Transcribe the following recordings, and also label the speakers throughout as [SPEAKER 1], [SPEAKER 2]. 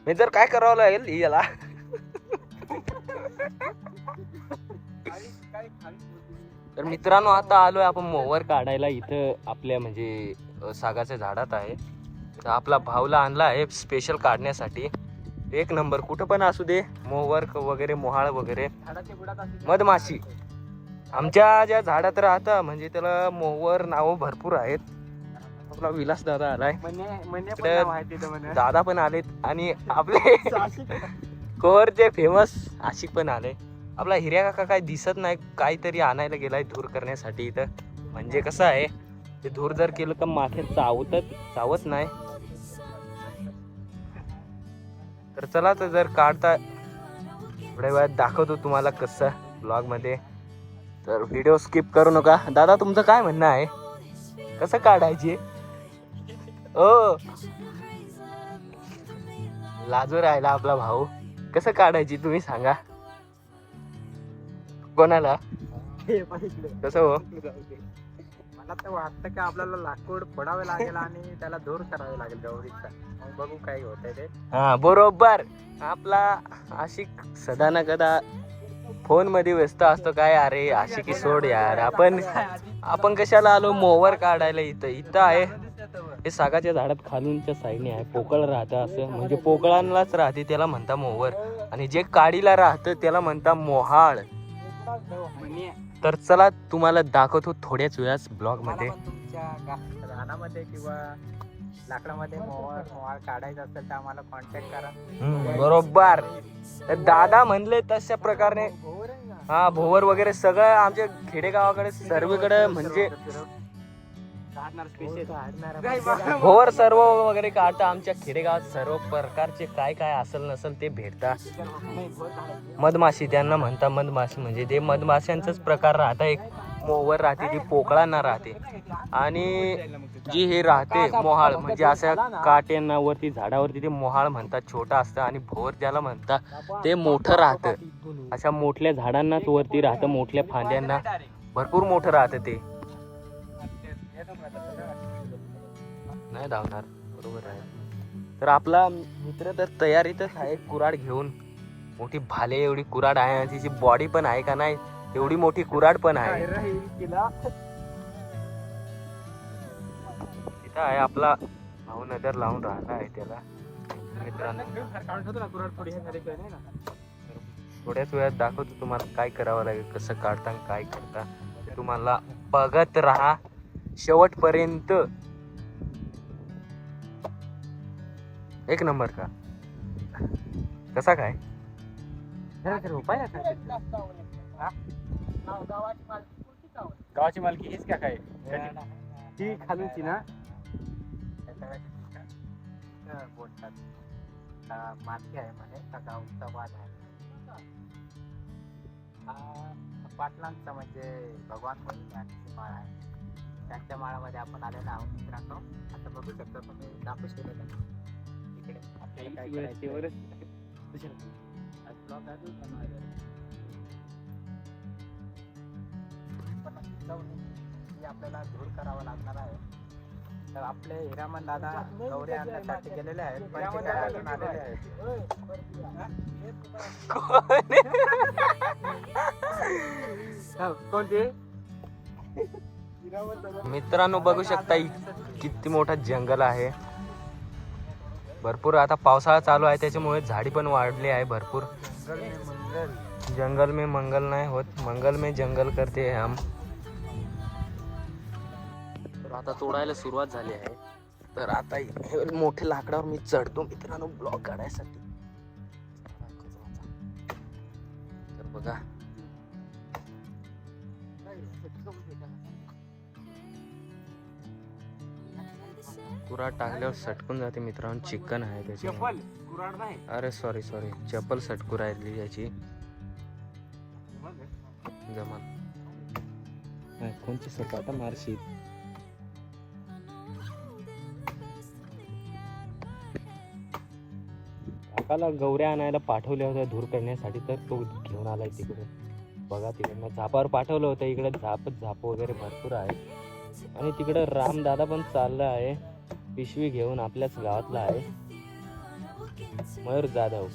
[SPEAKER 1] मी जर काय करावं लागेल याला. तर मित्रांनो आता आलोय आपण मोवर काढायला. इथं आपल्या म्हणजे सागाच्या झाडात आहे. तर आपला भाऊला आणला आहे स्पेशल काढण्यासाठी. एक नंबर कुठं पण असू दे, मोवर वगैरे मोहाळ वगैरे मधमाशी. आमच्या ज्या झाडात राहता म्हणजे त्याला मोवर नाव भरपूर आहेत. आपला विलास दादा आलाय, दादा पण आलेत आणि आपले कोरचे फेमस आशिक पण आले. आपला हिऱ्या काका काय दिसत नाही, काहीतरी आणायला गेलाय धूर करण्यासाठी इथं. म्हणजे कसं आहे ते धूर जर केलं तर माथे चावत नाही. तर चला तर जर काढता थोड्या वेळात दाखवतो तुम्हाला कसं ब्लॉग मध्ये. तर व्हिडिओ स्किप करू नका. दादा तुमचं काय म्हणणं आहे, कसं काढायचे? ओ लाजू राहिला आपला भाऊ. कसं काढायची तुम्ही सांगा कोणाला. कसं हो?
[SPEAKER 2] मला तर वाटतं की आपल्याला लाकूड फोडावे लागेल आणि त्याला दूर करावे लागेल गौरीचा. मग बघू काय होतंय ते.
[SPEAKER 1] हा बरोबर. आपला आशिक सदा ना कदा फोन मध्ये व्यस्त असतो. काय अरे आशिकी सोड यार. आपण कशाला आलो मोवर काढायला. इथं आहे हे सागाच्या झाडात खालूनच्या साईडने आहे. पोकळ राहतं असं, म्हणजे पोकळांनाच राहते त्याला म्हणता मोवर, आणि जे काडीला राहतं त्याला म्हणता मोहाळ. तर चला तुम्हाला दाखवतो थोड्याच वेळाच ब्लॉग मध्ये.
[SPEAKER 2] तुमच्या रानामध्ये किंवा लाकडामध्ये मोहाळ काढायचं असेल तर आम्हाला कॉन्टॅक्ट करा.
[SPEAKER 1] बरोबर. दादा म्हणले तशा प्रकारे हा भोवर वगैरे सगळं आमच्या खेडेगावाकडे सर्वीकडे म्हणजे भोवर सर्व वगैरे काढता. आमच्या खेडेगावात सर्व प्रकारचे काय काय असेल नसेल ते भेटता. मधमाशी त्यांना म्हणता. मधमाशी म्हणजे ते मधमाशांचाच प्रकार राहता. एक मोवर राहते ती पोकळांना राहते, आणि जी हे राहते मोहाळ म्हणजे अशा काट्यांना वरती झाडावरती ते मोहाळ म्हणतात. छोटा असतं. आणि भोवर ज्याला म्हणतात ते मोठं राहतं. अशा मोठल्या झाडांनाच वरती राहतं, मोठल्या फांद्यांना भरपूर मोठं राहतं ते. नाही धावणार. बरोबर आहे. तर आपला मित्र तर तयारीतच आहे कुऱ्हाड घेऊन. मोठी भाले एवढी कुऱ्हाड आहे. तिची बॉडी पण आहे का नाही एवढी मोठी कुऱ्हाड पण आहे. तिथं आहे आपला भाऊ नजर लावून राहिला आहे त्याला. मित्रांनो थोड्याच वेळात दाखवतो तुम्हाला काय करावं लागेल, कसं काढता काय करता. तुम्हाला बघत राहा शेवटपर्यंत. एक नंबर का कसा काय
[SPEAKER 2] गावाची मालकी हीच काय ती खालूची ना बोलतात. मालकी आहे म्हणे का गावचा वाद आहे. पाटलांचा म्हणजे भगवान यांची माळ आहे. त्यांच्या माळामध्ये आपण आलेलो आहोत मित्रांनो. आता बघू शकता तुम्ही दाखवू शकता इकडे आपल्याला काय करायचं. आपल्याला धूर करावा लागणार आहे. तर आपले हिरामन दादा गौरी आणण्यासाठी गेलेले आहेत, पण ते काय अजून आलेले आहेत. कोणते
[SPEAKER 1] मित्रांनो बघू शकता किती मोठा जंगल आहे. भरपूर आता पावसाळा चालू आहे त्याच्यामुळे झाडी पण वाढली आहे भरपूर. जंगल में मंगल नाही होत, मंगल में जंगल करते हम. तर आता तोडायला सुरुवात झाली आहे. तर आता मोठ्या लाकडावर मी चढतो मित्रांनो ब्लॉग काढायसाठी. तर बघा कुऱ्हाड टाकल्यावर सटकून जाते मित्रांनो. चिकन आहे त्याची. अरे सॉरी चप्पल सटकू राहिली याची. जमान कोणची सपाटा मारशी. काकाला गौऱ्या आणायला पाठवल्या होत्या धूर करण्यासाठी, तर तो घेऊन आलाय तिकडे. बघा तिकडनं झापावर पाठवलं होतं. इकडे झाप वगैरे भरपूर आहे. आणि तिकडं रामदादा पण चालला आहे पिशवी घेऊन. आपल्याच गावातला आहे. मयूर जाधव,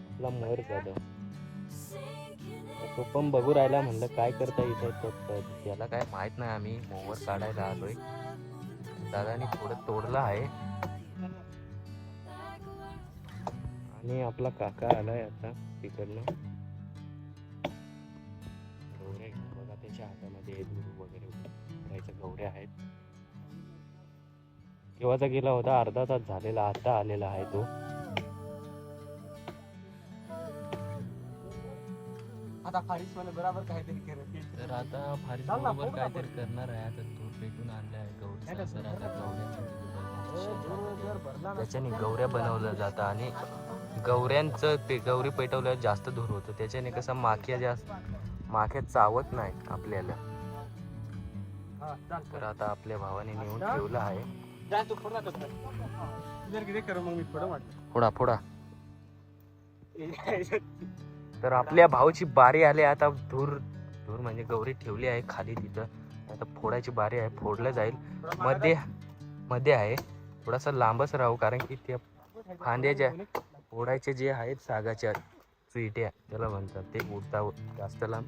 [SPEAKER 1] आपला मयूर जाधव. तो पण बघू राहिला, म्हणलं काय करता इथं. तर त्याला काय माहित नाही, आम्ही मोवर काढायला आलोय. दादानी थोडं तोडलं आहे आणि आपला काका आलाय आता तिकडनं. गौऱ्या घेऊन बघा, त्याच्या हातामध्ये दूर वगैरे करायच्या गौऱ्या आहेत. केव्हाचा गेला होता, अर्धा तास झालेला, आता आलेला आहे तो.
[SPEAKER 2] आता फारीस मला बरोबर काहीतरी करत.
[SPEAKER 1] तर आता फारीस बरोबर काहीतरी करणार आहे. आता दूर पेटून आणले आहे गौरीचा सर. आता त्याच्याने गौऱ्या बनवल्या जातात आणि गौऱ्यांचं गौरी पेटवल्यावर जास्त धूर होतं. त्याच्याने कसं माख्या चावत नाही आपल्याला. तर आता आपल्या भावाने नेऊन ठेवलं आहे. फोडा फोडा. तर आपल्या भाऊची बारी आली. आता धूर म्हणजे गौरी ठेवली आहे खाली तिथं. आता फोडायची बारी आहे. फोडलं जाईल. मध्ये आहे, थोडासा लांबच राहू, कारण की त्या फांद्याच्या फोडायचे जे आहेत सागाच्या चुईट्या त्याला म्हणतात, ते उडता जास्त लांब.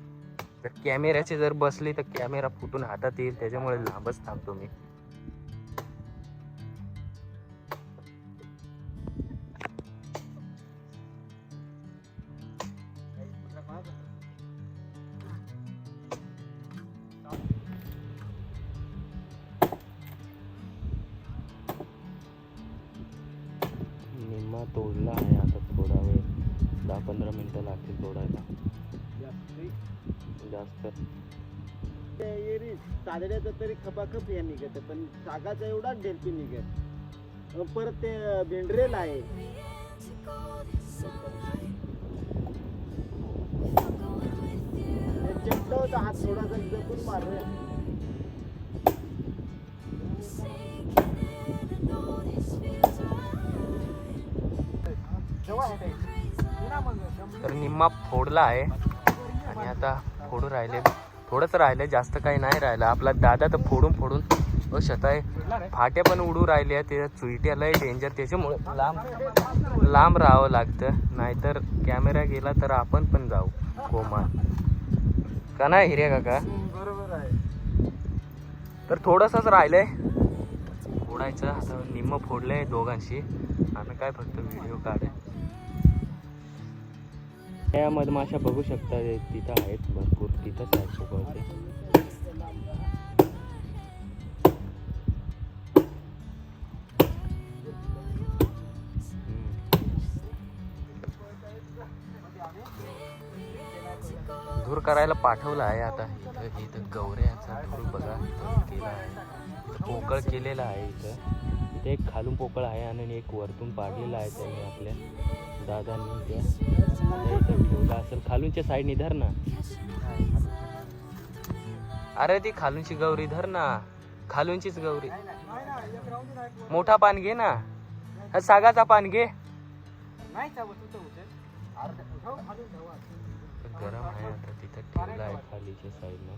[SPEAKER 1] तर कॅमेऱ्याचे जर बसली तर कॅमेरा फुटून हातात येईल, त्याच्यामुळे लांबच थांबतो मी. निम्मा तोडला आहे. आता थोडा वेळ, 10-15 मिनिटं लागतील तोडायला. जास्त
[SPEAKER 3] सादड्याचा तरी खपाखप या निघत, पण सागाचा एवढा डेल्फी निघत. परत ते भेंडरेल आहे. चिमटवता हात थोडासा जपून मारूया.
[SPEAKER 1] तर निम्मा फोडला आहे आणि आता फोडू राहिले, थोडंच राहिले, जास्त काही नाही राहिलं. आपला दादा तर फोडून शताय फाट्या पण उडू राहिल्या. ते चुईट्याला डेंजर, त्याच्यामुळे लांब राहावं लागतं, नाहीतर कॅमेरा गेला तर आपण पण जाऊ कोमा का नाही हिरे काका.
[SPEAKER 3] बरोबर आहे.
[SPEAKER 1] तर थोडंसंच राहिलंय फोडायचं. आता निम्म फोडलंय दोघांशी. आम्ही काय फक्त व्हिडिओ काढ. त्या मधमाशा बघू शकता, तिथं आहेत भरपूर, तिथंच आहेत सोबत. धूर करायला पाठवलं आहे. आता इथं गौऱ्याचा धूर बघा केला आहे. इथं पोकळ केलेला आहे. इथे एक खालून पोकळ आहे आणि एक वरतून पाडलेला आहे त्याने आपल्या दादांनी. त्या इथं ठेवला असेल. खालूनच्या साईडनी धर ना. अरे ती खालूनची गौरी धर ना, खालूनचीच गौरी. मोठा पान घे ना, सागाचा पान घे. गरम आहे. आता तिथं ठेवला आहे खालीच्या साईडनं.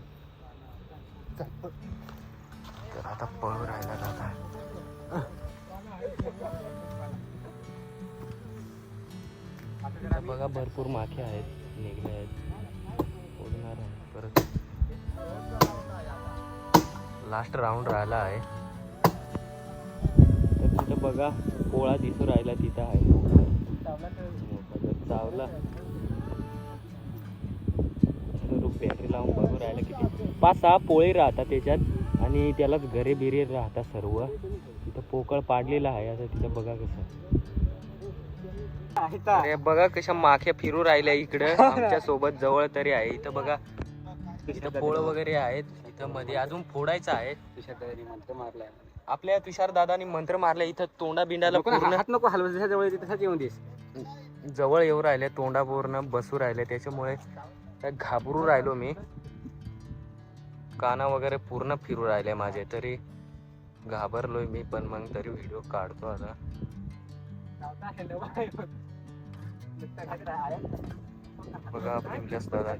[SPEAKER 1] तर आता पळू राहिला दादा. बघा भरपूर माखे आहेत, निघले आहेत. फोडणार आहे परत. लास्ट राऊंड राहिला आहे. तर तिथं बघा पोळा दिसू राहिला, तिथं आहे चावला. बॅटरी लावून बघू राहिला किती 5-6 पोळे राहतात त्याच्यात आणि त्यालाच घरे बिरे राहतात सर्व. तिथं पोकळ पाडलेला आहे. आता तिथं बघा कसं, अरे बघा कशा माख्या फिरू राहिल्या इकडं आमच्या सोबत. जवळ तरी आहे इथं बघा, इथं पोळ वगैरे आहेत. इथं मध्ये अजून फोडायचं आहे. तुषार दादानी मंत्र मारलाय, आपल्या तुषार दादानी मंत्र मारलाय. इथं तोंडा बिंडाला पूर्ण हात नको हलवायचं, जवळ येऊन देस. जवळ येऊ राहिले, तोंडा पूर्ण बसू राहिले, त्याच्यामुळे घाबरू राहिलो मी. काना वगैरे पूर्ण फिरू राहिले माझे, तरी घाबरलोय मी पण. मग तरी व्हिडिओ काढतो आता. बघा प्रेमदास दादा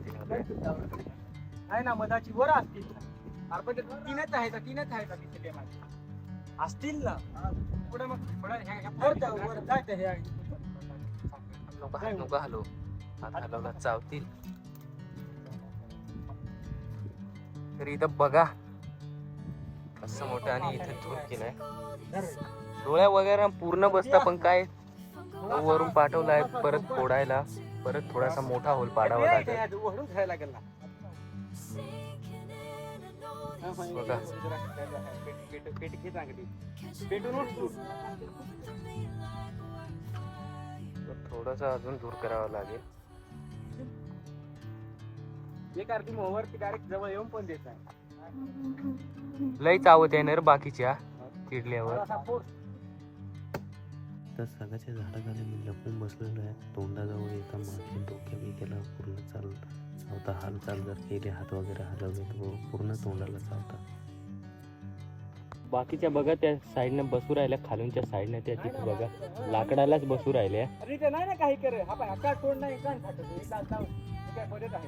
[SPEAKER 2] आहे ना, मधाची वर असतील. तीनच आहेत असतील ना.
[SPEAKER 1] नको हलू, हात हलवला चावतील. तर इथं बघा कसं मोठं आणि इथे धूर केलाय. डोळ्या वगैरे पूर्ण बसता, पण काय वरून पाठवलाय परत फोडायला. परत थोडासा मोठा होल पाडावा लागेल. बघा थोडस अजून दूर करावं लागेल. लय चावत येणार बाकीच्या किडल्यावर.
[SPEAKER 4] तर सागाच्या झाडाखाली मी लपून बसलेलो आहे. तोंडाजवळ येता मागे डोक्या बिक्याला पूर्ण चावता. हालचाल जर केली, हात वगैरे हलवले तर पूर्ण तोंडाला चावता.
[SPEAKER 1] बाकीच्या बघा त्या साईडनं बसू राहिल्या, खालूनच्या साईडनं त्या तिथे बघा लाकडालाच बसू राहिल्या.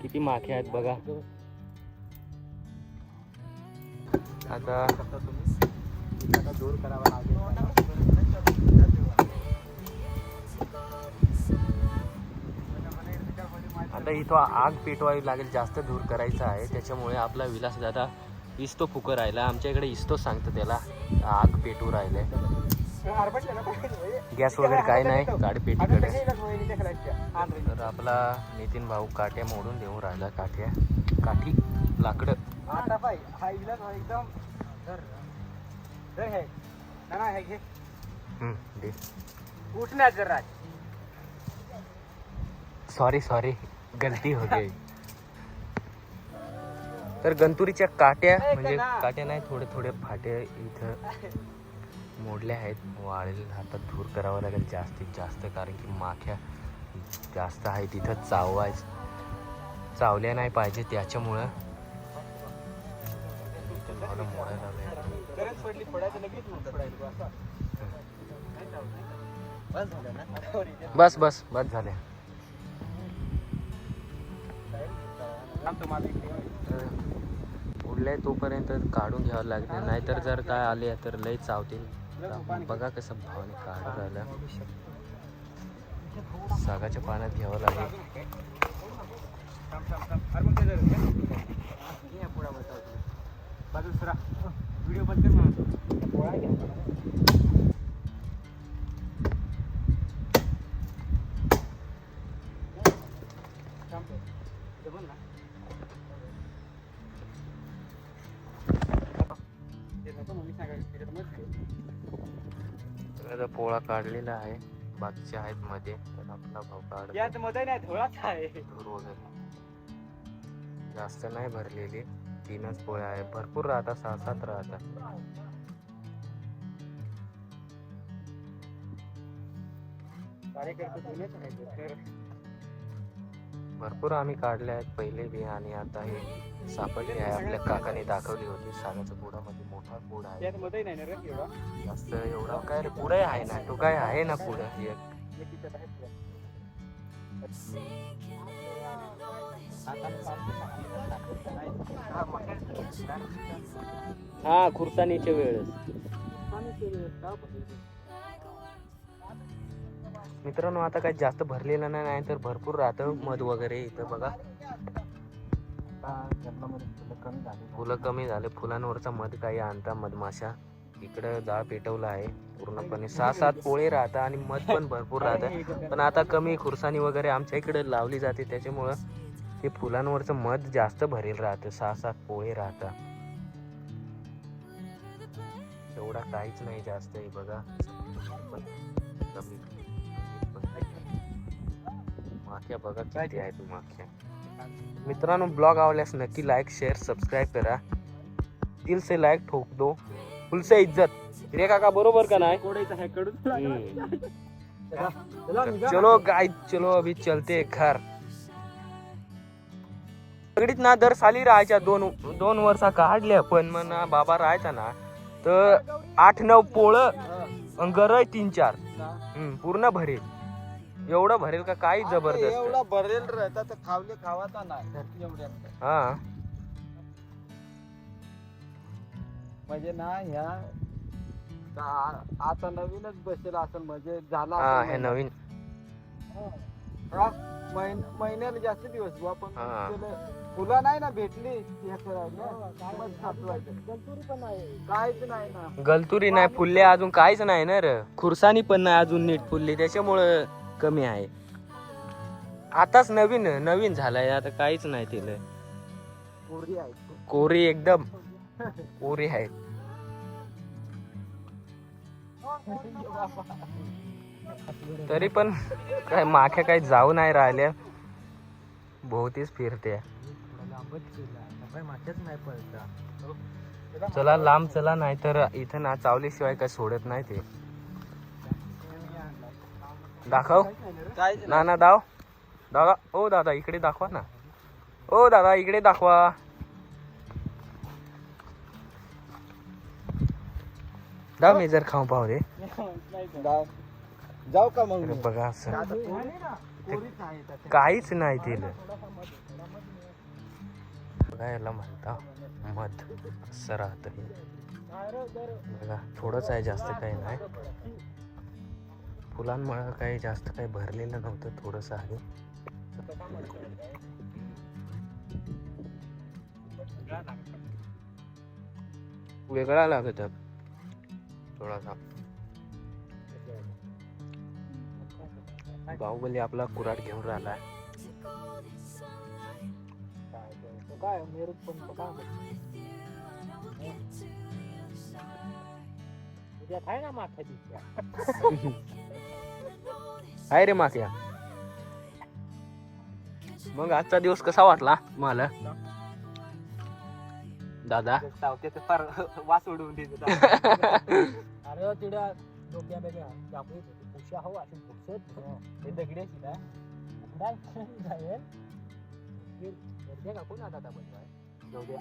[SPEAKER 1] किती माखे आहेत बघा. आता
[SPEAKER 2] दूर करावा लागेल.
[SPEAKER 1] आता इथं आग पेटवावी लागेल, जास्त दूर करायचं आहे. त्याच्यामुळे आपला विलास दादा इस्तो फुकं राहिला. आमच्या इकडे इस्तो सांगतं त्याला, आग पेटू राहिले. गॅस वगैरे काय नाही गाडी पेटीकडे. तर आपला नितीन भाऊ काठ्या मोडून देऊन राहिला. काठी लाकडं. सॉरी गलती हो गई. तर गंतुरीच्या काट्या म्हणजे काट्या नाही, थोडे फाटे इथं मोडल्या आहेत. वाळेल हातात धूर करावं लागेल जास्तीत जास्त, कारण की माख्या जास्त आहे तिथं. चावल्या नाही पाहिजे, त्याच्यामुळं मोडायला बस झाल्या. उडले तोपर्यंत काढून घ्यावं लागेल, नाहीतर जर काय आले तर लय चावतील. बघा कसं भावाने काढून राहिलं. सागाच्या पाण्यात घ्यावं लागेल.
[SPEAKER 2] व्हिडिओ बंद कर.
[SPEAKER 1] पोळा काढलेला आहे, बाकीचे आहेत मध्ये. तर आपला भाऊ काढ
[SPEAKER 2] यात मध्ये नाही, थोडाच आहे.
[SPEAKER 1] धूर वगैरे जास्त नाही भरलेली, 3च पोळ्या आहे. भरपूर राहतात, 6-7 राहतात. भरपूर आम्ही काढले आहेत पहिले बी, आणि आता हे सापडले आहे. आपल्या काकाने दाखवली होती. सागाच्या बुडामध्ये मोठा बुड आहे. जास्त एवढा काय रे, पुढे आहे ना, तो काय आहे ना पुढे एक. हा खुरसानीच्या वेळेस. मित्रांनो आता काही जास्त भरलेलं नाही, तर भरपूर राहतं मध वगैरे. इथं बघा फुलं कमी झाले. फुलांवरचा मध काही आणता मधमाशा. इकडं जाळ पेटवला आहे पूर्णपणे. 6-7 पोळे राहतात आणि मध पण भरपूर राहतं. पण आता कमी खुरसानी वगैरे आमच्या इकडे लावली जाते, त्याच्यामुळं ते फुलांवरचं मध जास्त भरेल राहतं. 6-7 पोळे राहतात. एवढा काहीच नाही जास्त आहे बघा. माख्या बघा किती आहेत माख्या. मित्रांनो ब्लॉग आवडल्यास नक्की लाईक शेअर सबस्क्राईब करा. दिल से लाईक ठोक दो, फुल से इज्जत. रे काका बरोबर का नाही? चलो गाइस, चलो अभी चलते घर. सगळीत ना दर साली राहायच्या 2 वर्षा काढल्या, पण म्हणा बाबा राहायचा ना तर 8-9 पोळं गरय 3-4 पूर्ण भरेल. एवढं भरेल का काही जबरदस्त.
[SPEAKER 3] एवढा भरेल राहता तर खावले खावाचा नाही.
[SPEAKER 1] हा
[SPEAKER 3] म्हणजे ना ह्या आता नवीनच बसेल असेल म्हणजे झाला
[SPEAKER 1] हा
[SPEAKER 3] असेल
[SPEAKER 1] हे
[SPEAKER 3] महिना.
[SPEAKER 1] नवीन
[SPEAKER 3] हा, महिन्याला जास्त दिवस बुवा, पण
[SPEAKER 1] हा.
[SPEAKER 3] त्याला फुलं नाही ना भेटली हे करायला, मग साचवायचं. गंतुरी पण नाही, काहीच नाही ना.
[SPEAKER 1] गलतुरी नाही फुलले अजून काहीच नाही ना रे, खुरसानी पण नाही अजून नीट फुलली, त्याच्यामुळं कमी आहे. आताच नवीन नवीन झालाय, आता काहीच नाही तिला.
[SPEAKER 3] कोरी आहे.
[SPEAKER 1] कोरी एकदम कोरी आहे. तरी पण काय माख्या काही जाऊ नाही राहिल्या, भोवतीच फिरते. चला लांब चला, नाही तर इथं ना चावल्याशिवाय काय सोडत नाही ते. दाखव ना ना दाव दादा, ओ दादा इकडे दाखवा ना, ओ दादा इकडे दाखवा. दाव मी जर खाऊ पाहू दे.
[SPEAKER 3] जाऊ का मग
[SPEAKER 1] अरे
[SPEAKER 3] मी?
[SPEAKER 1] बघा असं
[SPEAKER 3] कोरीच आहे त्याच्यात.
[SPEAKER 1] काहीच नाही तिला. बघा याला म्हणता मध, असं राहत हे. बघा थोडंच आहे, जास्त काही नाही. फुलांमुळे काही जास्त काही भरलेलं नव्हतं, थोडस आहे. वेगळा लागत थोडासा. बाहुबली आपला कुऱ्हाड घेऊन राहिलाय.
[SPEAKER 3] काय मेरूत पण काय आहे ना माथ्याची.
[SPEAKER 1] आहे रे माक्या. मग आजचा दिवस कसा वाटला मला दादा?
[SPEAKER 2] सावत्याचं फार वास उडवून देत होता.
[SPEAKER 3] अरे तिला डोक्या बेग्या आपली पुशा हो अशी पुसत हे दगड्याची ना जाईल का कोण आता बनवाय जाऊ द्या.